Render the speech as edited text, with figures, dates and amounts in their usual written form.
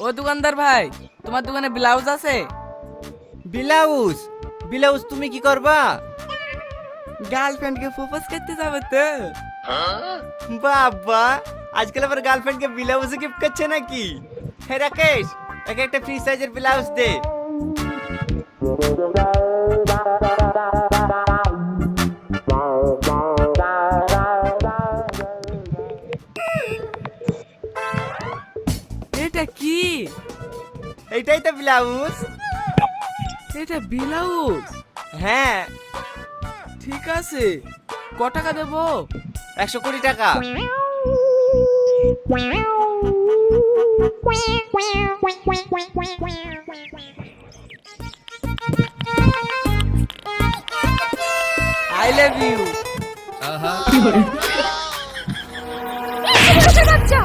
ও দোকানদার ভাই, তোমার দোকানে ব্লাউজ আছে? ব্লাউজ? ব্লাউজ তুমি কি করবা? গার্লফ্রেন্ডকে প্রপোজ করতে যাবে তো? বাবা, আজকাল আবার গার্লফ্রেন্ডকে ব্লাউজ গিফট করছে নাকি? হে রাকেশ, একে একটা ফ্রি সাইজের ব্লাউজ দে। এটা কি? এইটাই তো ব্লাউজ। এটা ব্লাউজ? হ্যাঁ। ঠিক আছে, ক টাকা দেবো? 120 টাকা। I love you. বাচ্চা